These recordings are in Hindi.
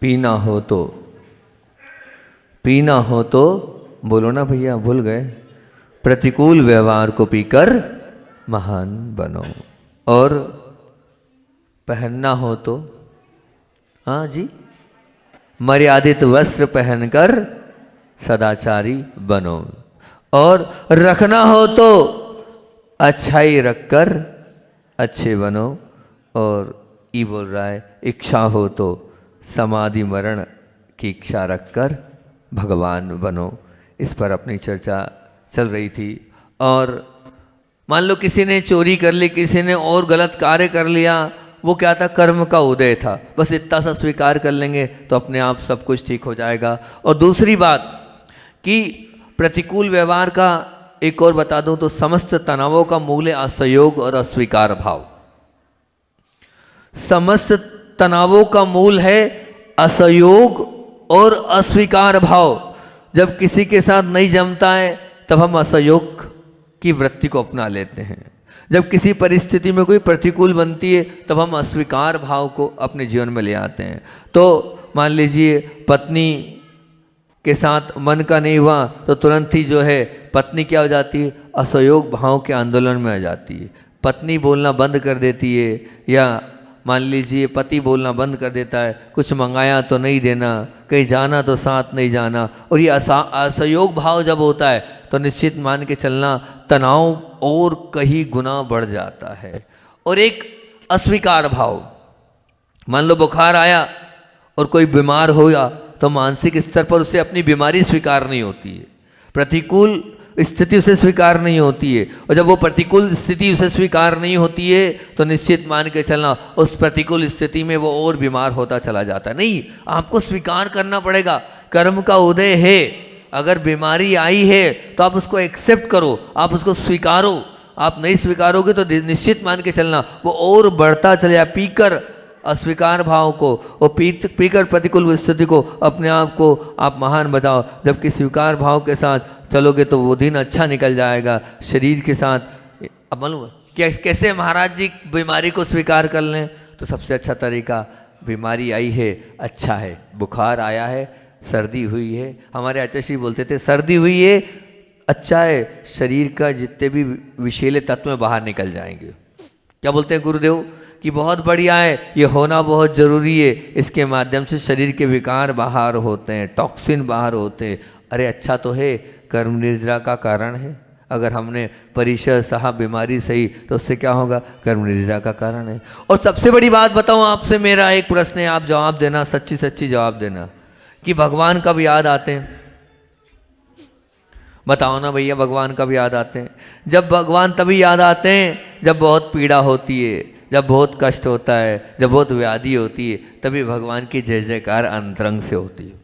पीना हो तो, पीना हो तो बोलो ना भैया, भूल गए। प्रतिकूल व्यवहार को पीकर महान बनो। और पहनना हो तो, हाँ जी, मर्यादित वस्त्र पहनकर सदाचारी बनो। और रखना हो तो अच्छाई रखकर अच्छे बनो। और ये बोल रहा है इच्छा हो तो समाधि मरण की इच्छा रखकर भगवान बनो। इस पर अपनी चर्चा चल रही थी। और मान लो किसी ने चोरी कर ली, किसी ने और गलत कार्य कर लिया, वो क्या था, कर्म का उदय था। बस इतना सा स्वीकार कर लेंगे तो अपने आप सब कुछ ठीक हो जाएगा। और दूसरी बात कि प्रतिकूल व्यवहार का एक और बता दूं तो समस्त तनावों का मूल है असहयोग और अस्वीकार भाव। समस्त तनावों का मूल है असहयोग और अस्वीकार भाव। जब किसी के साथ नहीं जमता है तब हम असहयोग की वृत्ति को अपना लेते हैं। जब किसी परिस्थिति में कोई प्रतिकूल बनती है तब हम अस्वीकार भाव को अपने जीवन में ले आते हैं। तो मान लीजिए पत्नी के साथ मन का नहीं हुआ तो तुरंत ही जो है पत्नी क्या हो जाती है, असहयोग भाव के आंदोलन में आ जाती है। पत्नी बोलना बंद कर देती है, या मान लीजिए पति बोलना बंद कर देता है, कुछ मंगाया तो नहीं देना, कहीं जाना तो साथ नहीं जाना। और ये असहयोग भाव जब होता है तो निश्चित मान के चलना तनाव और कहीं गुना बढ़ जाता है। और एक अस्वीकार भाव, मान लो बुखार आया और कोई बीमार हो गया तो मानसिक स्तर पर उसे अपनी बीमारी स्वीकार नहीं होती है, प्रतिकूल स्थिति उसे स्वीकार नहीं होती है। और जब वो प्रतिकूल स्थिति उसे स्वीकार नहीं होती है तो निश्चित मान के चलना उस प्रतिकूल स्थिति में वो और बीमार होता चला जाता है। नहीं, आपको स्वीकार करना पड़ेगा, कर्म का उदय है। अगर बीमारी आई है तो आप उसको एक्सेप्ट करो, आप उसको स्वीकारो। आप नहीं स्वीकारोगे तो निश्चित मान के चलना वो और बढ़ता चले, पीकर अस्वीकार भाव को और पीकर प्रतिकूल स्थिति को अपने आप को आप महान बताओ। जबकि स्वीकार भाव के साथ चलोगे तो वो दिन अच्छा निकल जाएगा। शरीर के साथ अब मालूम कैसे महाराज जी बीमारी को स्वीकार कर लें, तो सबसे अच्छा तरीका, बीमारी आई है, अच्छा है, बुखार आया है, सर्दी हुई है, हमारे आचार्य बोलते थे सर्दी हुई है, अच्छा है, शरीर का जितने भी विषैले तत्व में बाहर निकल जाएंगे। क्या बोलते हैं गुरुदेव कि बहुत बढ़िया है, ये होना बहुत ज़रूरी है, इसके माध्यम से शरीर के विकार बाहर होते हैं, टॉक्सिन बाहर होते हैं। अरे अच्छा तो है, कर्म निर्जरा का कारण है। अगर हमने परिचय सहा बीमारी सही तो उससे क्या होगा, कर्म निर्जरा का कारण है। और सबसे बड़ी बात बताऊं आपसे, मेरा एक प्रश्न है, आप जवाब देना, सच्ची सच्ची जवाब देना, कि भगवान कब याद आते हैं? बताओ ना भैया, भगवान कब याद आते हैं? जब भगवान तभी याद आते हैं जब बहुत पीड़ा होती है, जब बहुत कष्ट होता है, जब बहुत व्याधि होती है, तभी भगवान की जय जयकार अंतरंग से होती है।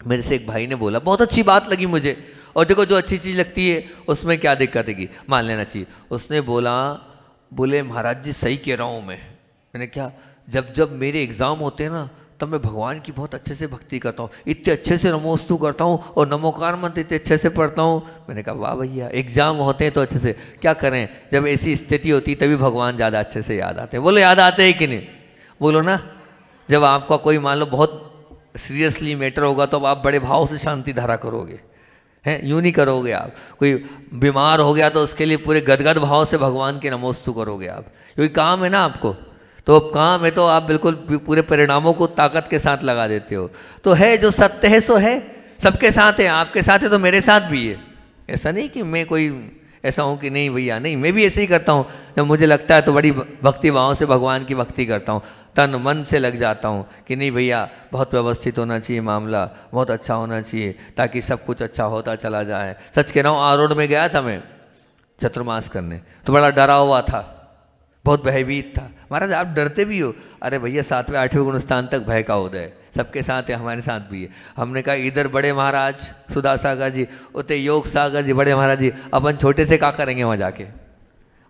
मेरे से एक भाई ने बोला, बहुत अच्छी बात लगी मुझे, और देखो जो अच्छी चीज़ लगती है उसमें क्या दिक्कत है, मान लेना चाहिए। उसने बोले महाराज जी सही कह रहा हूँ मैंने क्या, जब जब मेरे एग्ज़ाम होते हैं ना तब मैं भगवान की बहुत अच्छे से भक्ति करता हूँ, इतने अच्छे से नमोस्तु करता हूँ और नमोकार मंत्र इतने अच्छे से पढ़ता हूँ। मैंने कहा वाह भैया, एग्जाम होते हैं तो अच्छे से, क्या करें, जब ऐसी स्थिति होती तभी भगवान ज़्यादा अच्छे से याद आते हैं। बोलो याद आते हैं कि नहीं? बोलो ना। जब आपका कोई मान लो बहुत सीरियसली मैटर होगा तो आप बड़े भाव से शांति धारा करोगे, हैं, यूँ नहीं करोगे आप। कोई बीमार हो गया तो उसके लिए पूरे गदगद भाव से भगवान के नमोस्तु करोगे आप, क्योंकि काम है ना आपको, तो काम है तो आप बिल्कुल पूरे परिणामों को ताकत के साथ लगा देते हो। तो है जो सत्य है सो है, सबके साथ है, आपके साथ है तो मेरे साथ भी है। ऐसा नहीं कि मैं कोई ऐसा हूँ कि नहीं भैया, नहीं, मैं भी ऐसे ही करता हूँ। जब मुझे लगता है तो बड़ी भक्ति भाव से भगवान की भक्ति करता हूँ, तन मन से लग जाता हूँ कि नहीं भैया बहुत व्यवस्थित होना चाहिए, मामला बहुत अच्छा होना चाहिए ताकि सब कुछ अच्छा होता चला जाए। सच कह रहा हूँ, आरोड में गया था मैं चतुर्मास करने, तो बड़ा डरा हुआ था, बहुत भयभीत था। महाराज आप डरते भी हो? अरे भैया 7वें 8वें गुण स्थान तक भय का उदय सबके साथ है, हमारे साथ भी है। हमने कहा इधर बड़े महाराज सुधा सागर जी, उते योग सागर जी, बड़े महाराज जी, अपन छोटे से क्या करेंगे वहाँ जाके?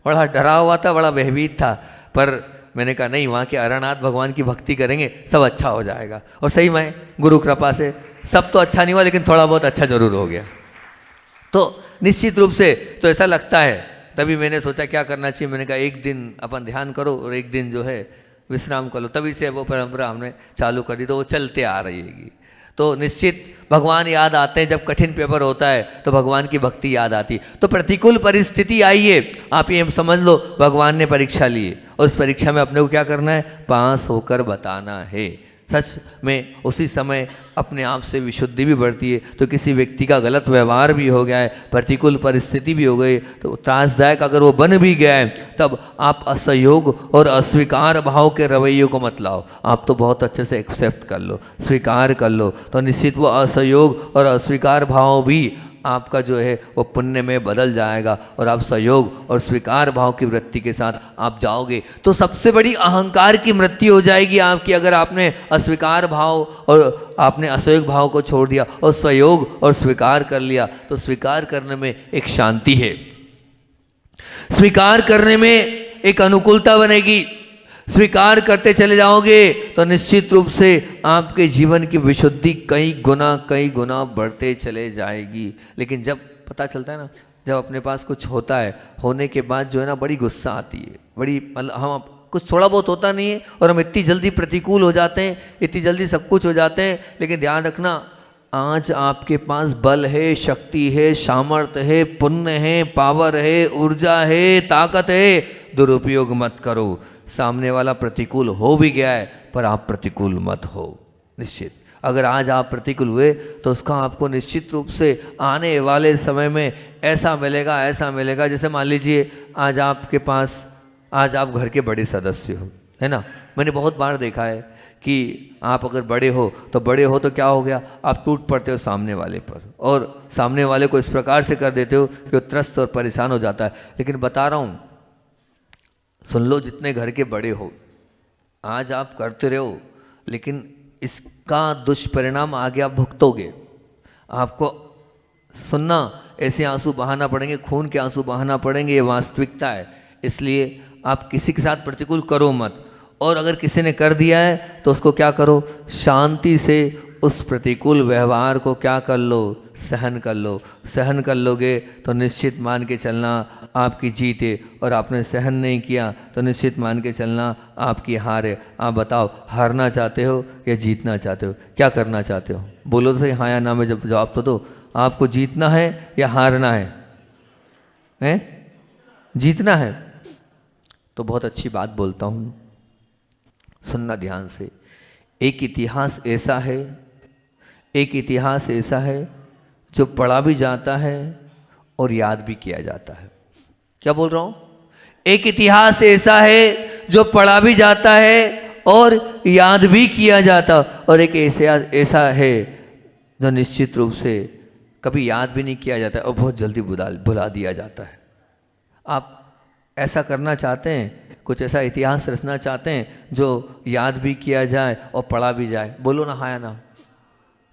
बड़ा डरा हुआ था, बड़ा भयभीत था, पर मैंने कहा नहीं, वहाँ के अरनाथ भगवान की भक्ति करेंगे सब अच्छा हो जाएगा। और सही में गुरु कृपा से सब तो अच्छा नहीं हुआ, लेकिन थोड़ा बहुत अच्छा जरूर हो गया। तो निश्चित रूप से तो ऐसा लगता है, तभी मैंने सोचा क्या करना चाहिए। मैंने कहा एक दिन अपन ध्यान करो और एक दिन जो है विश्राम कर लो, तभी से वो परंपरा हमने चालू कर दी, तो वो चलते आ रहेगी। तो निश्चित भगवान याद आते हैं, जब कठिन पेपर होता है तो भगवान की भक्ति याद आती है। तो प्रतिकूल परिस्थिति आई है, आप ये समझ लो भगवान ने परीक्षा ली है, और उस परीक्षा में अपने को क्या करना है, पास होकर बताना है। सच में उसी समय अपने आप से विशुद्धि भी बढ़ती है। तो किसी व्यक्ति का गलत व्यवहार भी हो गया है, प्रतिकूल परिस्थिति भी हो गई, तो त्रासदायक अगर वो बन भी गया है, तब आप असहयोग और अस्वीकार भाव के रवैये को मत लाओ। आप तो बहुत अच्छे से एक्सेप्ट कर लो, स्वीकार कर लो, तो निश्चित वो असहयोग और अस्वीकार भाव भी आपका जो है वो पुण्य में बदल जाएगा, और आप सहयोग और स्वीकार भाव की वृत्ति के साथ आप जाओगे। तो सबसे बड़ी अहंकार की मृत्यु हो जाएगी आपकी, अगर आपने अस्वीकार भाव और आपने असहयोग भाव को छोड़ दिया और सहयोग और स्वीकार कर लिया। तो स्वीकार करने में एक शांति है, स्वीकार करने में एक अनुकूलता बनेगी। स्वीकार करते चले जाओगे तो निश्चित रूप से आपके जीवन की विशुद्धि कई गुना बढ़ते चले जाएगी। लेकिन जब पता चलता है ना, जब अपने पास कुछ होता है, होने के बाद जो है ना बड़ी गुस्सा आती है, बड़ी मतलब हम कुछ थोड़ा बहुत होता नहीं है और हम इतनी जल्दी प्रतिकूल हो जाते हैं, इतनी जल्दी सब कुछ हो जाते हैं। लेकिन ध्यान रखना, आज आपके पास बल है, शक्ति है, सामर्थ्य है, पुण्य है, पावर है, ऊर्जा है, ताकत है, दुरुपयोग मत करो। सामने वाला प्रतिकूल हो भी गया है, पर आप प्रतिकूल मत हो। निश्चित अगर आज आप प्रतिकूल हुए तो उसका आपको निश्चित रूप से आने वाले समय में ऐसा मिलेगा, जैसे मान लीजिए आज आपके पास, आज आप घर के बड़े सदस्य हो, है ना। मैंने बहुत बार देखा है कि आप अगर बड़े हो तो क्या हो गया, आप टूट पड़ते हो सामने वाले पर, और सामने वाले को इस प्रकार से कर देते हो कि वो त्रस्त और परेशान हो जाता है। लेकिन बता रहा हूँ, सुन लो, जितने घर के बड़े हो, आज आप करते रहो, लेकिन इसका दुष्परिणाम आगे आप भुगतोगे। आपको सुनना, ऐसे आंसू बहाना पड़ेंगे, खून के आंसू बहाना पड़ेंगे, ये वास्तविकता है। इसलिए आप किसी के साथ प्रतिकूल करो मत, और अगर किसी ने कर दिया है तो उसको क्या करो, शांति से उस प्रतिकूल व्यवहार को क्या कर लो, सहन कर लो। सहन कर लोगे तो निश्चित मान के चलना आपकी जीत है, और आपने सहन नहीं किया तो निश्चित मान के चलना आपकी हार है। आप बताओ, हारना चाहते हो या जीतना चाहते हो, क्या करना चाहते हो? बोलो तो सही, हाँ या ना में जब जवाब तो दो। आपको जीतना है या हारना है? जीतना है। तो बहुत अच्छी बात बोलता हूँ, सुनना ध्यान से। एक इतिहास ऐसा है जो पढ़ा भी जाता है और याद भी किया जाता है। क्या बोल रहा हूं? एक इतिहास ऐसा है जो पढ़ा भी जाता है और याद भी किया जाता, और एक ऐसा है जो निश्चित रूप से कभी याद भी नहीं किया जाता और बहुत जल्दी भुला दिया जाता है। आप ऐसा करना चाहते हैं, कुछ ऐसा इतिहास रचना चाहते हैं जो याद भी किया जाए और पढ़ा भी जाए? बोलो ना हाँ या ना।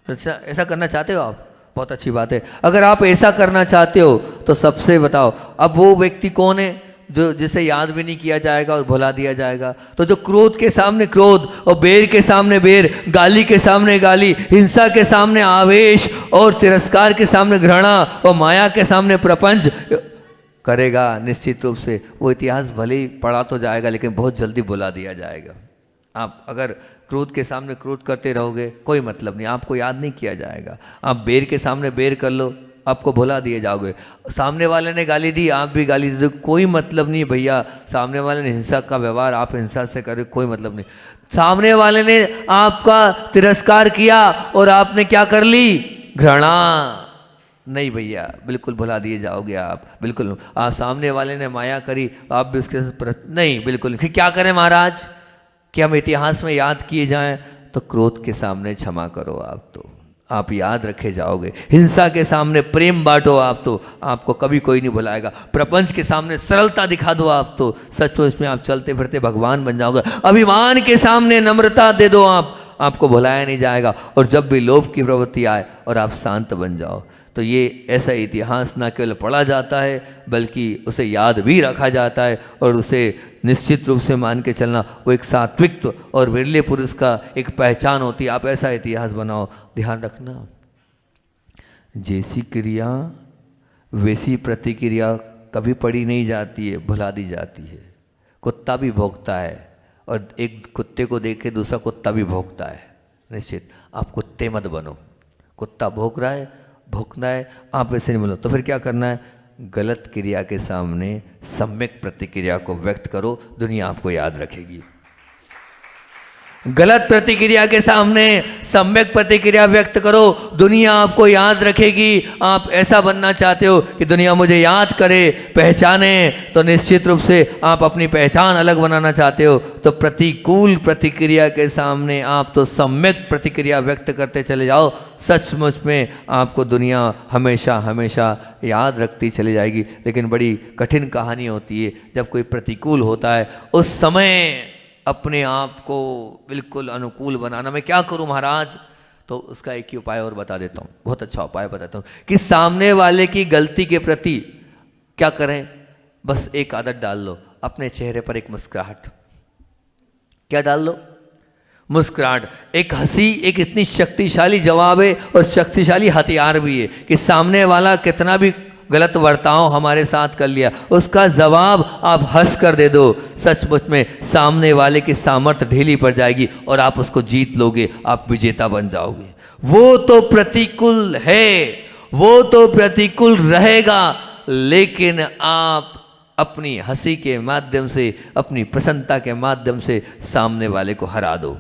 ऐसा करना चाहते हो आप? बहुत अच्छी बात है। अगर आप ऐसा करना चाहते हो तो सबसे बताओ, अब वो व्यक्ति कौन है जो जिसे याद भी नहीं किया जाएगा और भुला दिया जाएगा? तो जो क्रोध के सामने क्रोध, और बेर के सामने बेर, गाली के सामने गाली, हिंसा के सामने आवेश, और तिरस्कार के सामने घृणा, और माया के सामने प्रपंच करेगा, निश्चित रूप से वो इतिहास भले ही पढ़ा तो जाएगा लेकिन बहुत जल्दी भुला दिया जाएगा। आप अगर क्रोध के सामने क्रोध करते रहोगे, कोई मतलब नहीं, आपको याद नहीं किया जाएगा। आप बेर के सामने बेर कर लो, आपको भुला दिए जाओगे। सामने वाले ने गाली दी, आप भी गाली दे दो, कोई मतलब नहीं भैया। सामने वाले ने हिंसा का व्यवहार, आप हिंसा से करें, कोई मतलब नहीं। सामने वाले ने आपका तिरस्कार किया और आपने क्या कर ली, घृणा, नहीं भैया, बिल्कुल भुला दिए जाओगे आप, बिल्कुल। आप सामने वाले ने माया करी, आप भी उसके नहीं, बिल्कुल नहीं। क्या करें महाराज कि हम इतिहास में याद किए जाएं? तो क्रोध के सामने क्षमा करो, आप याद रखे जाओगे। हिंसा के सामने प्रेम बांटो, आप तो आपको कभी कोई नहीं भुलाएगा। प्रपंच के सामने सरलता दिखा दो, आप तो सच तो इसमें आप चलते फिरते भगवान बन जाओगे। अभिमान के सामने नम्रता दे दो, आपको भुलाया नहीं जाएगा। और जब भी लोभ की प्रवृत्ति आए और आप शांत बन जाओ, तो ये ऐसा इतिहास ना केवल पढ़ा जाता है बल्कि उसे याद भी रखा जाता है, और उसे निश्चित रूप से मान के चलना वो एक सात्विक और विरले पुरुष का एक पहचान होती है। आप ऐसा इतिहास बनाओ। ध्यान रखना, जैसी क्रिया वैसी प्रतिक्रिया कभी पढ़ी नहीं जाती है, भुला दी जाती है। कुत्ता भी भौंकता है और एक कुत्ते को देख के दूसरा कुत्ता भी भौंकता है। निश्चित आप कुत्ते मत बनो। कुत्ता भौंक रहा है, भौंकना है, आप वैसे नहीं बोलो। तो फिर क्या करना है? गलत क्रिया के सामने सम्यक प्रतिक्रिया को व्यक्त करो, दुनिया आपको याद रखेगी। गलत प्रतिक्रिया के सामने सम्यक प्रतिक्रिया व्यक्त करो, दुनिया आपको याद रखेगी। आप ऐसा बनना चाहते हो कि दुनिया मुझे याद करे, पहचाने, तो निश्चित रूप से आप अपनी पहचान अलग बनाना चाहते हो, तो प्रतिकूल प्रतिक्रिया के सामने आप तो सम्यक प्रतिक्रिया व्यक्त करते चले जाओ। सचमुच में आपको दुनिया हमेशा हमेशा याद रखती चली जाएगी। लेकिन बड़ी कठिन कहानी होती है जब कोई प्रतिकूल होता है, उस समय अपने आप को बिल्कुल अनुकूल बनाना। मैं क्या करूं महाराज? तो उसका एक ही उपाय और बता देता हूं, बहुत अच्छा उपाय बताता हूं कि सामने वाले की गलती के प्रति क्या करें। बस एक आदत डाल लो, अपने चेहरे पर एक मुस्कुराहट। क्या डाल लो? मुस्कुराहट। एक हंसी एक इतनी शक्तिशाली जवाब है और शक्तिशाली हथियार भी है कि सामने वाला कितना भी गलत बर्ताव हमारे साथ कर लिया, उसका जवाब आप हंस कर दे दो। सचमुच में सामने वाले की सामर्थ्य ढीली पड़ जाएगी और आप उसको जीत लोगे, आप विजेता बन जाओगे। वो तो प्रतिकूल है, वो तो प्रतिकूल रहेगा, लेकिन आप अपनी हंसी के माध्यम से, अपनी प्रसन्नता के माध्यम से सामने वाले को हरा दो।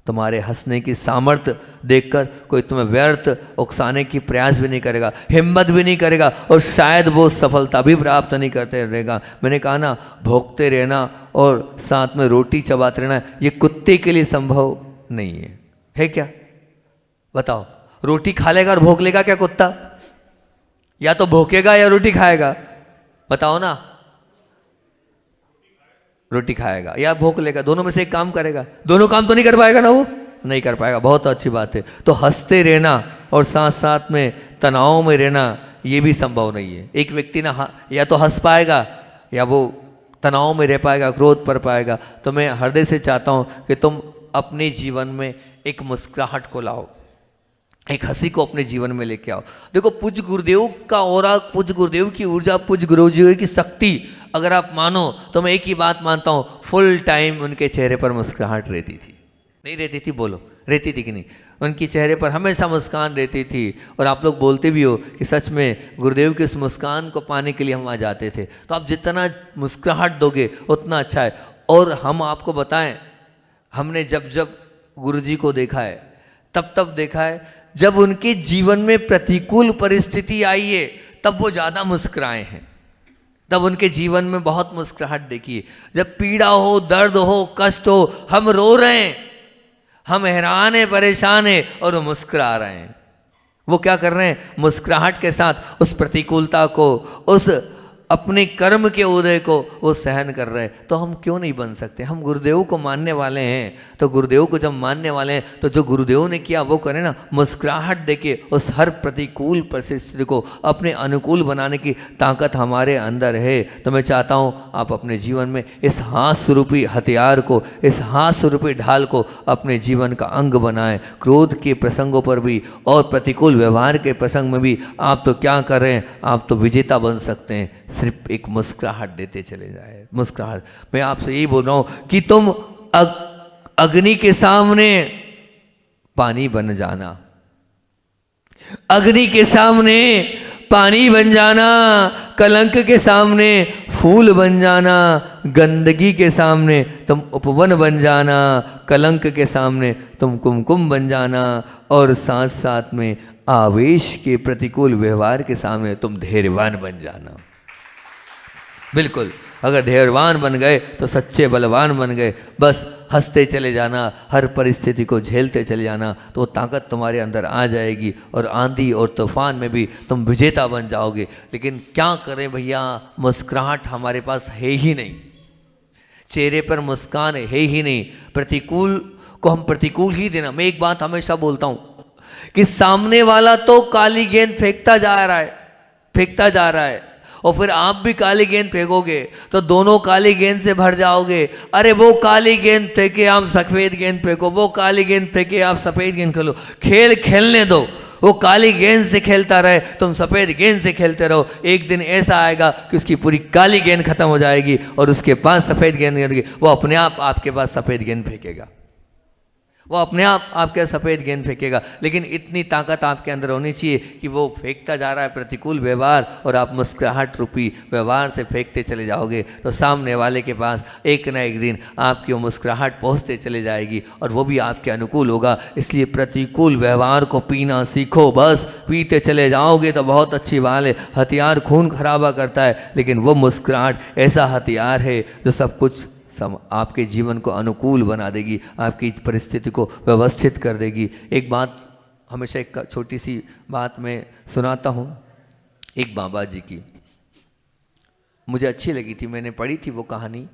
तुम्हारे हंसने की सामर्थ्य देखकर कोई तुम्हें व्यर्थ उकसाने की प्रयास भी नहीं करेगा, हिम्मत भी नहीं करेगा, और शायद वो सफलता भी प्राप्त नहीं करते रहेगा। मैंने कहा ना, भोंकते रहना और साथ में रोटी चबाते रहना, ये कुत्ते के लिए संभव नहीं है क्या? बताओ, रोटी खा लेगा और भोंक लेगा क्या कुत्ता? या तो भोंकेगा या रोटी खाएगा? बताओ ना। रोटी खाएगा या भूख लेगा, दोनों में से एक काम करेगा। दोनों काम तो नहीं कर पाएगा ना, वो नहीं कर पाएगा। बहुत अच्छी बात है। तो हंसते रहना और साथ साथ में तनाव में रहना, ये भी संभव नहीं है। एक व्यक्ति ना या तो हंस पाएगा या वो तनाव में रह पाएगा, क्रोध पर पाएगा। तो मैं हृदय से चाहता हूं कि तुम अपने जीवन में एक मुस्कुराहट को लाओ, एक हंसी को अपने जीवन में लेके आओ। देखो, पूज्य गुरुदेव का ऑरा, पूज्य गुरुदेव की ऊर्जा, पूज्य गुरुदेव की शक्ति अगर आप मानो तो मैं एक ही बात मानता हूं, फुल टाइम उनके चेहरे पर मुस्कुराहट रहती थी। नहीं रहती थी? बोलो, रहती थी कि नहीं? उनके चेहरे पर हमेशा मुस्कान रहती थी। और आप लोग बोलते भी हो कि सच में गुरुदेव की उस मुस्कान को पाने के लिए हम आ जाते थे। तो आप जितना मुस्कुराहट दोगे उतना अच्छा है। और हम आपको बताएं, हमने जब जब गुरु जी को देखा है तब तब देखा है, जब उनके जीवन में प्रतिकूल परिस्थिति आई है तब वो ज़्यादा मुस्कुराए हैं। तब उनके जीवन में बहुत मुस्कुराहट देखी है। जब पीड़ा हो, दर्द हो, कष्ट हो, हम रो रहे हैं, हम हैरान हैं, परेशान हैं, और वो मुस्कुरा रहे हैं। वो क्या कर रहे हैं? मुस्कुराहट के साथ उस प्रतिकूलता को, उस अपने कर्म के उदय को वो सहन कर रहे हैं। तो हम क्यों नहीं बन सकते? हम गुरुदेव को मानने वाले हैं, तो गुरुदेव को जब मानने वाले हैं तो जो गुरुदेव ने किया वो करें ना। मुस्कुराहट देके उस हर प्रतिकूल परिस्थिति को अपने अनुकूल बनाने की ताकत हमारे अंदर है। तो मैं चाहता हूँ आप अपने जीवन में इस हास्य रूपी हथियार को, इस हास्य रूपी ढाल को अपने जीवन का अंग बनाएं। क्रोध के प्रसंगों पर भी और प्रतिकूल व्यवहार के प्रसंग में भी आप तो क्या कर रहे हैं? आप तो विजेता बन सकते हैं। सिर्फ एक मुस्कुराहट देते चले जाए। मुस्कुराहट। मैं आपसे यही बोल रहा हूं कि तुम अग्नि के सामने पानी बन जाना, अग्नि के सामने पानी बन जाना, कलंक के सामने फूल बन जाना, गंदगी के सामने तुम उपवन बन जाना, कलंक के सामने तुम कुमकुम बन जाना, और साथ साथ में आवेश के प्रतिकूल व्यवहार के सामने तुम धैर्यवान बन जाना। बिल्कुल, अगर धैर्यवान बन गए तो सच्चे बलवान बन गए। बस हंसते चले जाना, हर परिस्थिति को झेलते चले जाना, तो वो ताकत तुम्हारे अंदर आ जाएगी और आंधी और तूफान में भी तुम विजेता बन जाओगे। लेकिन क्या करें भैया, मुस्कुराहट हमारे पास है ही नहीं, चेहरे पर मुस्कान है ही नहीं। प्रतिकूल को हम प्रतिकूल ही देना। मैं एक बात हमेशा बोलता हूं कि सामने वाला तो काली गेंद फेंकता जा रहा है, फेंकता जा रहा है, और फिर आप भी काली गेंद फेंकोगे तो दोनों काली गेंद से भर जाओगे। अरे वो काली गेंद फेंके, आप सफेद गेंद फेंको, वो काली गेंद फेंके, आप सफेद गेंद खेलो। खेल खेलने दो। वो काली गेंद से खेलता रहे, तुम सफ़ेद गेंद से खेलते रहो। एक दिन ऐसा आएगा कि उसकी पूरी काली गेंद खत्म हो जाएगी और उसके पास सफ़ेद गेंद रहेगी, वो अपने आप आपके पास सफ़ेद गेंद फेंकेगा, वो अपने आप आपके सफ़ेद गेंद फेंकेगा। लेकिन इतनी ताकत आपके अंदर होनी चाहिए कि वो फेंकता जा रहा है प्रतिकूल व्यवहार और आप मुस्कुराहट रूपी व्यवहार से फेंकते चले जाओगे, तो सामने वाले के पास एक ना एक दिन आपकी वो मुस्कुराहट पहुंचते चले जाएगी और वो भी आपके अनुकूल होगा। इसलिए प्रतिकूल व्यवहार को पीना सीखो, बस पीते चले जाओगे तो बहुत अच्छी बात है। हथियार खून खराबा करता है, लेकिन वो मुस्कुराहट ऐसा हथियार है जो सब कुछ आपके जीवन को अनुकूल बना देगी, आपकी परिस्थिति को व्यवस्थित कर देगी। एक बात, हमेशा एक छोटी सी बात मैं सुनाता हूँ, एक बाबा जी की, मुझे अच्छी लगी थी, मैंने पढ़ी थी वो कहानी,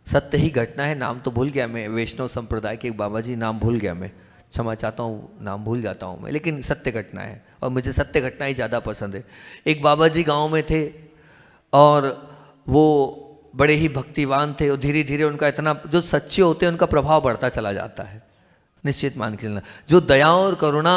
सत्य ही घटना है, नाम तो भूल गया मैं, वैष्णव संप्रदाय के एक बाबा जी, नाम भूल गया मैं, क्षमा चाहता हूँ, नाम भूल जाता हूँ मैं, लेकिन सत्य घटना है और मुझे सत्य घटना ही ज़्यादा पसंद है। एक बाबा जी गाँव में थे और वो बड़े ही भक्तिवान थे और धीरे धीरे उनका इतना, जो सच्चे होते हैं उनका प्रभाव बढ़ता चला जाता है, निश्चित मान के चलना। जो दया और करुणा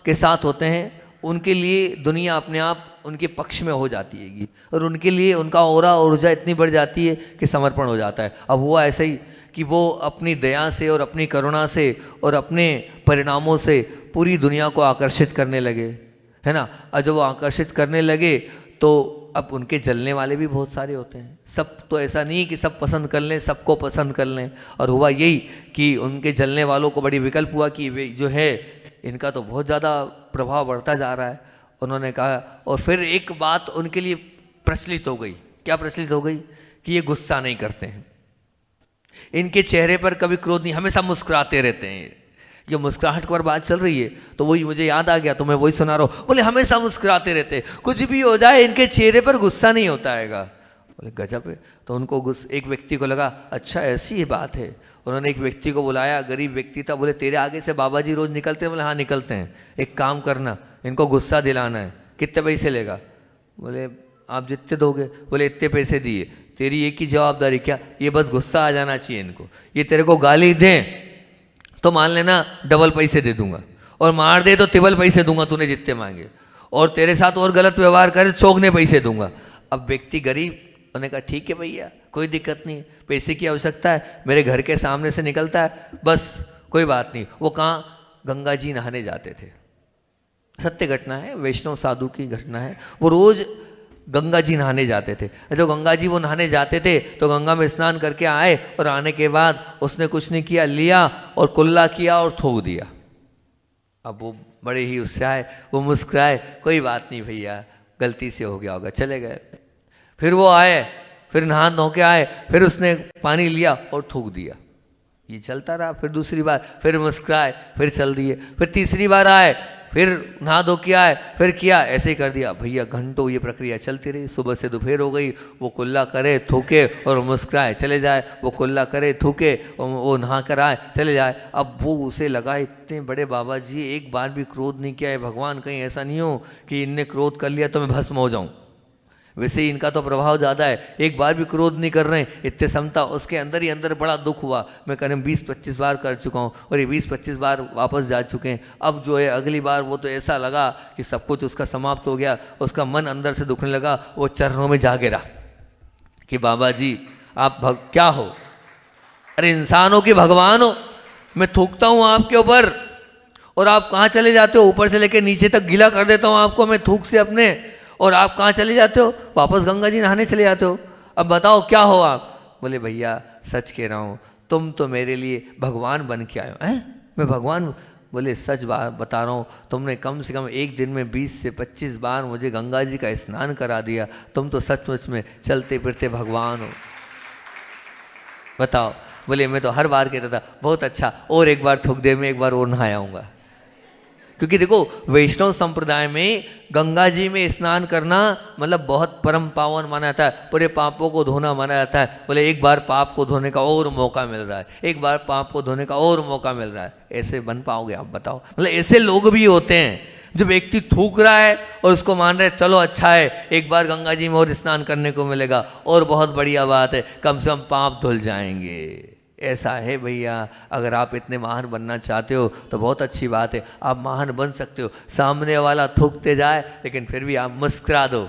के साथ होते हैं उनके लिए दुनिया अपने आप उनके पक्ष में हो जाती है और उनके लिए उनका ऑरा ऊर्जा इतनी बढ़ जाती है कि समर्पण हो जाता है। अब हुआ ऐसे ही कि वो अपनी दया से और अपनी करुणा से और अपने परिणामों से पूरी दुनिया को आकर्षित करने लगे, है ना। और जब वो आकर्षित करने लगे तो अब उनके जलने वाले भी बहुत सारे होते हैं, सब तो ऐसा नहीं कि सब पसंद कर लें, सबको पसंद कर लें। और हुआ यही कि उनके जलने वालों को बड़ी विकल्प हुआ कि वे जो है इनका तो बहुत ज़्यादा प्रभाव बढ़ता जा रहा है। उन्होंने कहा, और फिर एक बात उनके लिए प्रचलित हो गई, क्या प्रचलित हो गई, कि ये गुस्सा नहीं करते हैं, इनके चेहरे पर कभी क्रोध नहीं, हमेशा मुस्कुराते रहते हैं। जो मुस्कुराहट पर बात चल रही है तो वही मुझे याद आ गया, तो मैं वही सुना रहा हूँ। बोले हमेशा मुस्कुराते रहते, कुछ भी हो जाए इनके चेहरे पर गुस्सा नहीं होता हैगा। बोले गजब है। तो उनको एक व्यक्ति को लगा अच्छा ऐसी ही बात है। उन्होंने एक व्यक्ति को बुलाया, गरीब व्यक्ति था। बोले तेरे आगे से बाबा जी रोज निकलते हैं? बोले हाँ निकलते हैं। एक काम करना, इनको गुस्सा दिलाना है, कितने पैसे लेगा? बोले आप जितने दोगे। बोले इतने पैसे दिए, तेरी एक ही जवाबदारी, क्या ये बस गुस्सा आ जाना चाहिए इनको। ये तेरे को गाली दें तो मान लेना डबल पैसे दे दूंगा, और मार दे तो ट्रिपल पैसे दूंगा तूने जितने मांगे, और तेरे साथ और गलत व्यवहार करे चौगने पैसे दूंगा। अब व्यक्ति गरीब, उन्होंने कहा ठीक है भैया कोई दिक्कत नहीं, पैसे की आवश्यकता है, मेरे घर के सामने से निकलता है बस, कोई बात नहीं। वो कहाँ? गंगा जी नहाने जाते थे। सत्य घटना है, वैष्णव साधु की घटना है। वो रोज गंगा जी नहाने जाते थे। जो गंगा जी वो नहाने जाते थे तो गंगा में स्नान करके आए, और आने के बाद उसने कुछ नहीं किया, लिया और कुल्ला किया और थूक दिया। अब वो बड़े ही उससे आए, वो मुस्कुराए, कोई बात नहीं भैया गलती से हो गया होगा, चले गए। फिर वो आए, फिर नहा धो के आए, फिर उसने पानी लिया और थूक दिया। ये चलता रहा। फिर दूसरी बार फिर मुस्कुराए, फिर चल दिए। फिर तीसरी बार आए, फिर नहा धो के आए, फिर किया, ऐसे ही कर दिया। भैया घंटों ये प्रक्रिया चलती रही। सुबह से दोपहर हो गई, वो कुल्ला करे थूके और मुस्कुराए चले जाए, वो कुल्ला करे थूके और वो नहा कर आए चले जाए। अब वो उसे लगा इतने बड़े बाबा जी एक बार भी क्रोध नहीं किया है, भगवान कहीं ऐसा नहीं हो कि इनने क्रोध कर लिया तो मैं भस्म हो जाऊँ। वैसे ही इनका तो प्रभाव ज़्यादा है, एक बार भी क्रोध नहीं कर रहे हैं, इतने समता। उसके अंदर ही अंदर बड़ा दुख हुआ। मैं करीब 20-25 बार कर चुका हूँ और ये 20-25 बार वापस जा चुके हैं। अब जो है अगली बार वो तो ऐसा लगा कि सब कुछ उसका समाप्त हो गया, उसका मन अंदर से दुखने लगा। वो चरणों में जा गिरा कि बाबा जी आप क्या हो? अरे इंसान हो कि भगवान हो? मैं थूकता हूँ आपके ऊपर और आप कहाँ चले जाते हो? ऊपर से लेकर नीचे तक गीला कर देता हूँ आपको मैं थूक से अपने, और आप कहाँ चले जाते हो? वापस गंगा जी नहाने चले जाते हो। अब बताओ क्या हो आप? बोले भैया सच कह रहा हूँ, तुम तो मेरे लिए भगवान बन के आए हो। हैं? मैं भगवान? बोले सच बात बता रहा हूँ, तुमने कम से कम एक दिन में 20 से 25 बार मुझे गंगा जी का स्नान करा दिया। तुम तो सचमुच में चलते फिरते भगवान हो। बताओ। बोले मैं तो हर बार कहता था बहुत अच्छा, और एक बार थूक दे, मैं एक बार और नहाया आऊँगा। क्योंकि देखो वैष्णव संप्रदाय में गंगा जी में स्नान करना मतलब बहुत परम पावन माना जाता है, पूरे पापों को धोना माना जाता है। बोले एक बार पाप को धोने का और मौका मिल रहा है, एक बार पाप को धोने का और मौका मिल रहा है। ऐसे बन पाओगे आप? बताओ। मतलब ऐसे लोग भी होते हैं जो व्यक्ति थूक रहा है और उसको मान रहे चलो अच्छा है एक बार गंगा जी में और स्नान करने को मिलेगा और बहुत बढ़िया बात है, कम से कम पाप धुल जाएंगे। ऐसा है भैया, अगर आप इतने महान बनना चाहते हो तो बहुत अच्छी बात है, आप महान बन सकते हो। सामने वाला थूकते जाए लेकिन फिर भी आप मुस्कुरा दो,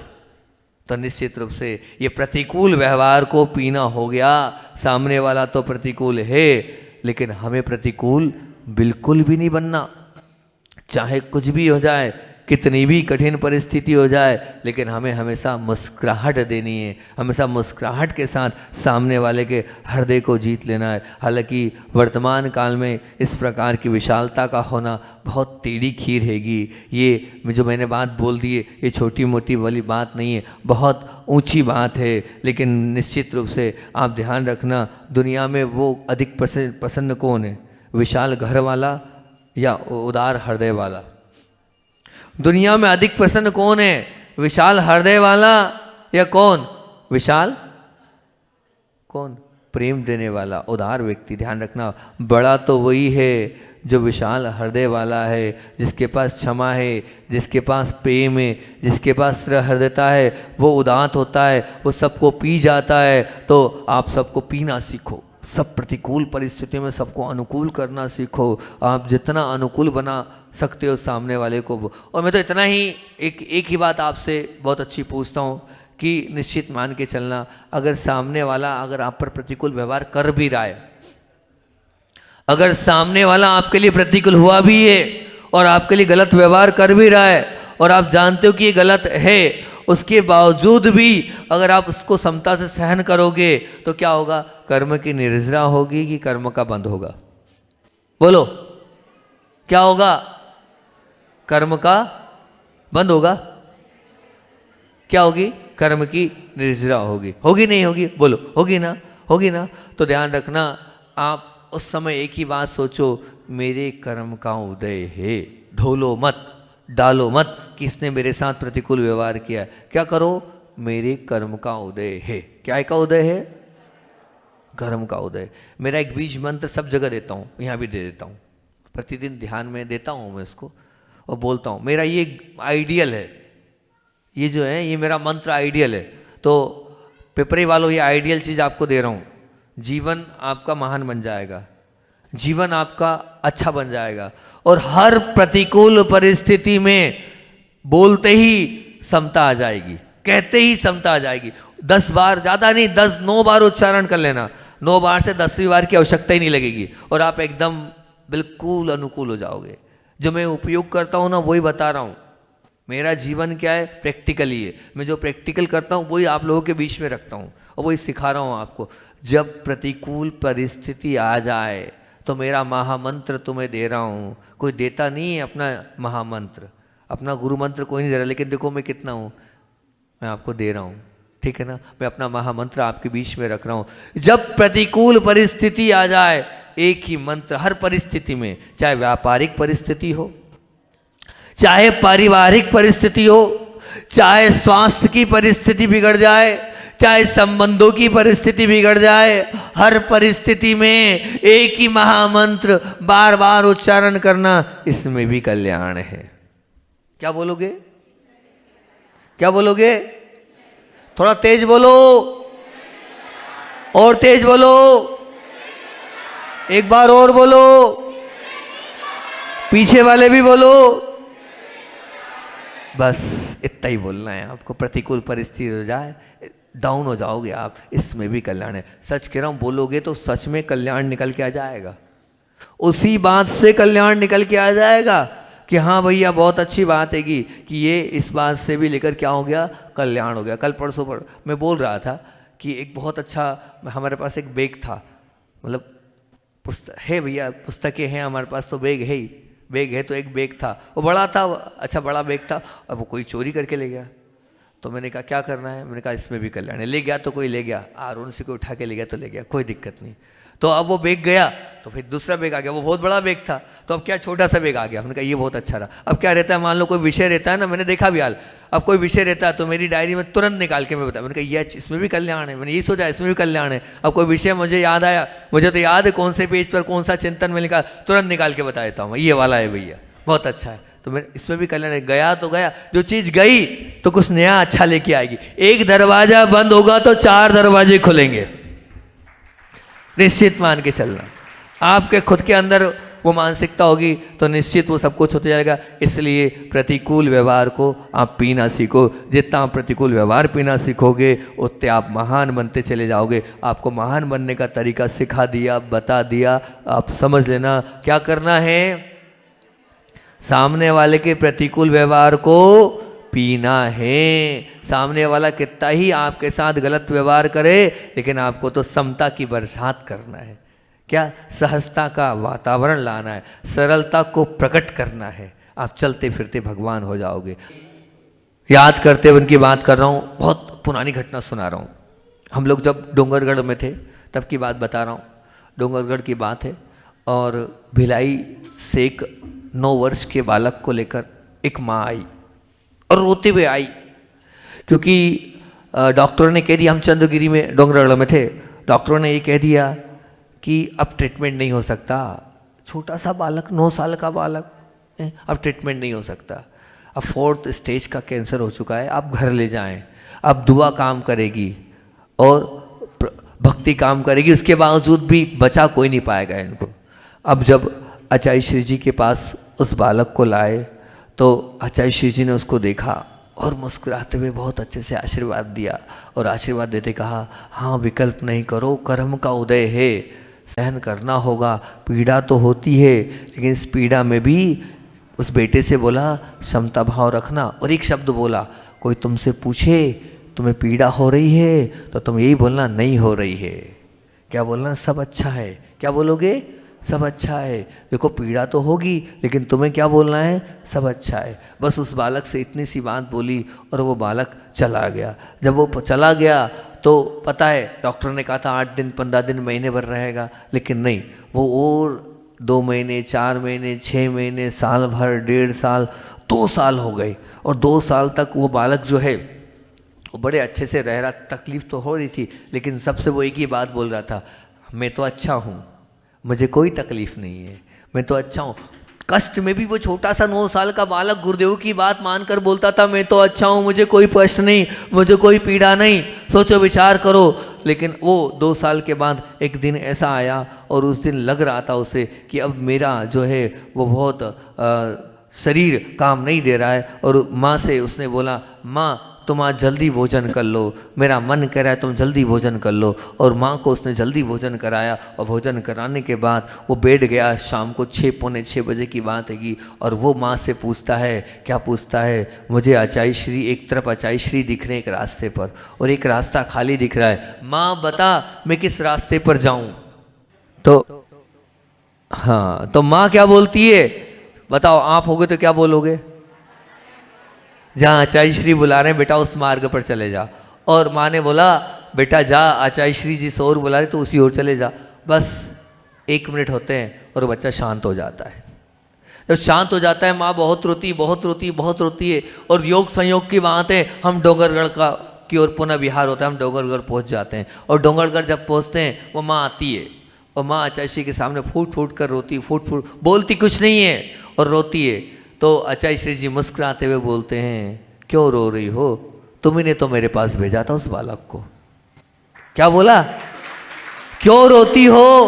तो निश्चित रूप से ये प्रतिकूल व्यवहार को पीना हो गया। सामने वाला तो प्रतिकूल है, लेकिन हमें प्रतिकूल बिल्कुल भी नहीं बनना। चाहे कुछ भी हो जाए, कितनी भी कठिन परिस्थिति हो जाए, लेकिन हमें हमेशा मुस्कुराहट देनी है, हमेशा मुस्कुराहट के साथ सामने वाले के हृदय को जीत लेना है। हालांकि वर्तमान काल में इस प्रकार की विशालता का होना बहुत टेढ़ी खीर हैगी। ये जो मैंने बात बोल दी है, ये छोटी मोटी वाली बात नहीं है, बहुत ऊंची बात है। लेकिन निश्चित रूप से आप ध्यान रखना, दुनिया में वो अधिक प्रसन्न कौन है, विशाल घर वाला या उदार हृदय वाला? दुनिया में अधिक प्रसन्न कौन है, विशाल हृदय वाला या कौन? विशाल कौन? प्रेम देने वाला, उदार व्यक्ति। ध्यान रखना, बड़ा तो वही है जो विशाल हृदय वाला है, जिसके पास क्षमा है, जिसके पास प्रेम है, जिसके पास हृदयता है, वो उदात होता है, वो सबको पी जाता है। तो आप सबको पीना सीखो, सब प्रतिकूल परिस्थितियों में सबको अनुकूल करना सीखो। आप जितना अनुकूल बना सकते हो सामने वाले को। और मैं तो इतना ही एक ही बात आपसे बहुत अच्छी पूछता हूँ कि निश्चित मान के चलना, अगर सामने वाला अगर आप पर प्रतिकूल व्यवहार कर भी रहा है, अगर सामने वाला आपके लिए प्रतिकूल हुआ भी है और आपके लिए गलत व्यवहार कर भी रहा है और आप जानते हो कि ये गलत है, उसके बावजूद भी अगर आप उसको समता से सहन करोगे तो क्या होगा? कर्म की निर्जरा होगी कि कर्म का बंध होगा? बोलो, क्या होगा? कर्म का बंद होगा? क्या होगी? कर्म की निर्जरा होगी। होगी नहीं होगी? बोलो, होगी ना? होगी ना? तो ध्यान रखना, आप उस समय एक ही बात सोचो, मेरे कर्म का उदय है। ढोलो मत, डालो मत कि इसने मेरे साथ प्रतिकूल व्यवहार किया। क्या करो? मेरे कर्म का उदय है। क्या का उदय है? कर्म का उदय। मेरा एक बीज मंत्र सब जगह देता हूँ, यहाँ भी दे देता हूँ, प्रतिदिन ध्यान में देता हूँ मैं इसको और बोलता हूँ, मेरा ये आइडियल है, ये जो है ये मेरा मंत्र आइडियल है। तो पिपरी वालों, ये आइडियल चीज़ आपको दे रहा हूँ। जीवन आपका महान बन जाएगा, जीवन आपका अच्छा बन जाएगा और हर प्रतिकूल परिस्थिति में बोलते ही समता आ जाएगी, कहते ही समता आ जाएगी। 10 बार, ज़्यादा नहीं, 9 बार उच्चारण कर लेना, 9 बार से 10वीं बार की आवश्यकता ही नहीं लगेगी और आप एकदम बिल्कुल अनुकूल हो जाओगे। जो मैं उपयोग करता हूँ ना, वही बता रहा हूँ। मेरा जीवन क्या है? प्रैक्टिकली है। मैं जो प्रैक्टिकल करता हूँ वही आप लोगों के बीच में रखता हूँ और वही सिखा रहा हूँ आपको। जब प्रतिकूल परिस्थिति आ जाए तो मेरा महामंत्र तुम्हें दे रहा हूँ। कोई देता नहीं है अपना महामंत्र, अपना गुरु मंत्र कोई नहीं दे रहा, लेकिन देखो मैं कितना हूँ, मैं आपको दे रहा हूँ, ठीक है ना? मैं अपना महामंत्र आपके बीच में रख रहा हूँ। जब प्रतिकूल परिस्थिति आ जाए, एक ही मंत्र हर परिस्थिति में, चाहे व्यापारिक परिस्थिति हो, चाहे पारिवारिक परिस्थिति हो, चाहे स्वास्थ्य की परिस्थिति बिगड़ जाए, चाहे संबंधों की परिस्थिति बिगड़ जाए, हर परिस्थिति में एक ही महामंत्र बार बार उच्चारण करना, इसमें भी कल्याण है। क्या बोलोगे? क्या बोलोगे? थोड़ा तेज बोलो, और तेज बोलो, एक बार और बोलो, पीछे वाले भी बोलो। बस इतना ही बोलना है आपको। प्रतिकूल परिस्थिति हो जाए, डाउन हो जाओगे आप, इसमें भी कल्याण है। सच कह रहा हूं, बोलोगे तो सच में कल्याण निकल के आ जाएगा। उसी बात से कल्याण निकल के आ जाएगा कि हाँ भैया बहुत अच्छी बात है कि ये इस बात से भी लेकर क्या हो गया? कल्याण हो गया। कल परसों पर मैं बोल रहा था कि एक बहुत अच्छा, हमारे पास एक बैग था, मतलब पुस्तक है भैया, पुस्तकें हैं हमारे पास, तो बैग है ही, बैग है तो एक बैग था, वो बड़ा था, अच्छा बड़ा बैग था, अब वो कोई चोरी करके ले गया। तो मैंने कहा क्या करना है? मैंने कहा इसमें भी कल्याण है। ले गया तो कोई ले गया, आरोन से कोई उठा के ले गया तो ले गया, कोई दिक्कत नहीं। तो अब वो बैग गया तो फिर दूसरा बैग आ गया, वो बहुत बड़ा बैग था, तो अब क्या छोटा सा बैग आ गया। मैंने कहा ये बहुत अच्छा रहा। अब क्या रहता है, मान लो कोई विषय रहता है ना, मैंने देखा भी हाल, अब कोई विषय रहता है तो मेरी डायरी में तुरंत निकाल के मैं बताया, मैंने कहा ये इसमें भी कल्याण है, मैंने ये सोचा इसमें भी कल्याण है। अब कोई विषय मुझे याद आया, मुझे तो याद है कौन से पेज पर कौन सा चिंतन में लिखा, तुरंत निकाल के बता देता हूँ, ये वाला है भैया, बहुत अच्छा है। तो मैं इसमें भी कल्याण है। गया तो गया, जो चीज गई तो कुछ नया अच्छा लेके आएगी। एक दरवाजा बंद होगा तो 4 दरवाजे खुलेंगे। निश्चित मान के चलना। आपके खुद के अंदर वो मानसिकता होगी तो निश्चित वो सब कुछ होते जाएगा। इसलिए प्रतिकूल व्यवहार को आप पीना सीखो। जितना आप प्रतिकूल व्यवहार पीना सीखोगे उतने आप महान बनते चले जाओगे। आपको महान बनने का तरीका सिखा दिया, बता दिया, आप समझ लेना क्या करना है। सामने वाले के प्रतिकूल व्यवहार को पीना है। सामने वाला कितना ही आपके साथ गलत व्यवहार करे, लेकिन आपको तो समता की बरसात करना है। क्या? सहजता का वातावरण लाना है, सरलता को प्रकट करना है। आप चलते फिरते भगवान हो जाओगे। याद करते हुए उनकी बात कर रहा हूँ, बहुत पुरानी घटना सुना रहा हूँ। हम लोग जब डोंगरगढ़ में थे तब की बात बता रहा हूँ। डोंगरगढ़ की बात है और भिलाई से एक 9 वर्ष के बालक को लेकर एक माँ आई और रोते हुए आई, क्योंकि डॉक्टरों ने कह दिया, हम चंद्रगिरी में डोंगरगढ़ में थे, डॉक्टरों ने ये कह दिया कि अब ट्रीटमेंट नहीं हो सकता। छोटा सा बालक, 9 साल का बालक, अब ट्रीटमेंट नहीं हो सकता, अब 4th स्टेज का कैंसर हो चुका है, आप घर ले जाएं। अब दुआ काम करेगी और भक्ति काम करेगी, उसके बावजूद भी बचा कोई नहीं पाएगा इनको। अब जब आचार्य श्री जी के पास उस बालक को लाए तो आचार्य श्री जी ने उसको देखा और मुस्कुराते हुए बहुत अच्छे से आशीर्वाद दिया और आशीर्वाद देते कहा, हाँ विकल्प नहीं करो, कर्म का उदय है, सहन करना होगा, पीड़ा तो होती है, लेकिन इस पीड़ा में भी उस बेटे से बोला समता भाव रखना। और एक शब्द बोला, कोई तुमसे पूछे तुम्हें पीड़ा हो रही है तो तुम यही बोलना नहीं हो रही है। क्या बोलना? सब अच्छा है। क्या बोलोगे? सब अच्छा है। देखो पीड़ा तो होगी, लेकिन तुम्हें क्या बोलना है? सब अच्छा है। बस उस बालक से इतनी सी बात बोली और वो बालक चला गया। जब वो चला गया तो पता है डॉक्टर ने कहा था 8 दिन 15 दिन महीने भर रहेगा, लेकिन नहीं, वो और 2 महीने 4 महीने 6 महीने साल भर 1.5 साल 2 साल हो गए। और 2 साल तक वो बालक जो है वो बड़े अच्छे से रह रहा। तकलीफ तो हो रही थी, लेकिन सबसे वो एक ही बात बोल रहा था, मैं तो अच्छा हूँ, मुझे कोई तकलीफ नहीं है, मैं तो अच्छा हूँ। कष्ट में भी वो छोटा सा 9 साल का बालक गुरुदेव की बात मानकर बोलता था, मैं तो अच्छा हूँ, मुझे कोई कष्ट नहीं, मुझे कोई पीड़ा नहीं। सोचो, विचार करो। लेकिन वो 2 साल के बाद एक दिन ऐसा आया और उस दिन लग रहा था उसे कि अब मेरा जो है वो बहुत शरीर काम नहीं दे रहा है। और माँ से उसने बोला, माँ तुम आज जल्दी भोजन कर लो, मेरा मन कह रहा है तुम जल्दी भोजन कर लो। और माँ को उसने जल्दी भोजन कराया और भोजन कराने के बाद वो बैठ गया। शाम को 6 पौने 6 बजे की बात है और वो माँ से पूछता है, क्या पूछता है? मुझे आचार्य श्री, एक तरफ आचार्य श्री दिख रहे हैं एक रास्ते पर और एक रास्ता खाली दिख रहा है, माँ बता मैं किस रास्ते पर जाऊं? तो हाँ, तो माँ क्या बोलती है बताओ? आप होगे तो क्या बोलोगे? जहाँ आचार्य श्री बुला रहे हैं बेटा उस मार्ग पर चले जा। और माँ ने बोला, बेटा जा, आचार्य श्री जिस ओर बुला रहे तो उसी ओर चले जा। बस 1 मिनट होते हैं और बच्चा शांत हो जाता है। जब शांत हो जाता है माँ बहुत रोती बहुत रोती बहुत रोती है। और योग संयोग की बात है, हम डोंगरगढ़ की ओर पुनः विहार होता है, हम डोंगरगढ़ पहुँच जाते हैं। और डोंगरगढ़ जब पहुँचते हैं वो माँ आती है और माँ आचार्य श्री के सामने फूट फूट कर रोती, फूट फूट, बोलती कुछ नहीं है और रोती है। तो आचार्य श्री जी मुस्कुराते हुए बोलते हैं, क्यों रो रही हो? तुम्ही ने तो मेरे पास भेजा था उस बालक को। क्या बोला? क्यों रोती हो?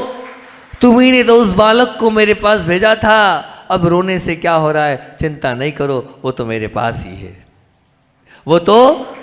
तुम्ही ने तो उस बालक को मेरे पास भेजा था, अब रोने से क्या हो रहा है? चिंता नहीं करो, वो तो मेरे पास ही है, वो तो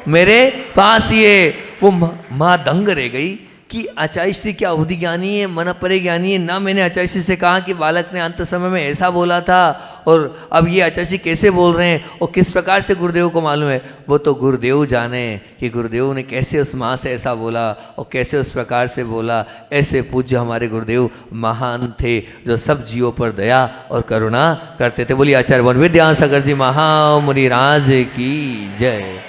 मेरे पास ही है। वो माँ दंग रह गई कि आचार्य श्री क्या अवधि ज्ञानी है, मन परे ज्ञानी है ना। मैंने आचार्य श्री से कहा कि बालक ने अंत समय में ऐसा बोला था और अब ये आचार्य श्री कैसे बोल रहे हैं और किस प्रकार से गुरुदेव को मालूम है? वो तो गुरुदेव जाने कि गुरुदेव ने कैसे उस माँ से ऐसा बोला और कैसे उस प्रकार से बोला। ऐसे पूज्य हमारे गुरुदेव महान थे जो सब जीवों पर दया और करुणा करते थे। बोलिए आचार्य वन विद्यासागर जी महामुनि राज की जय।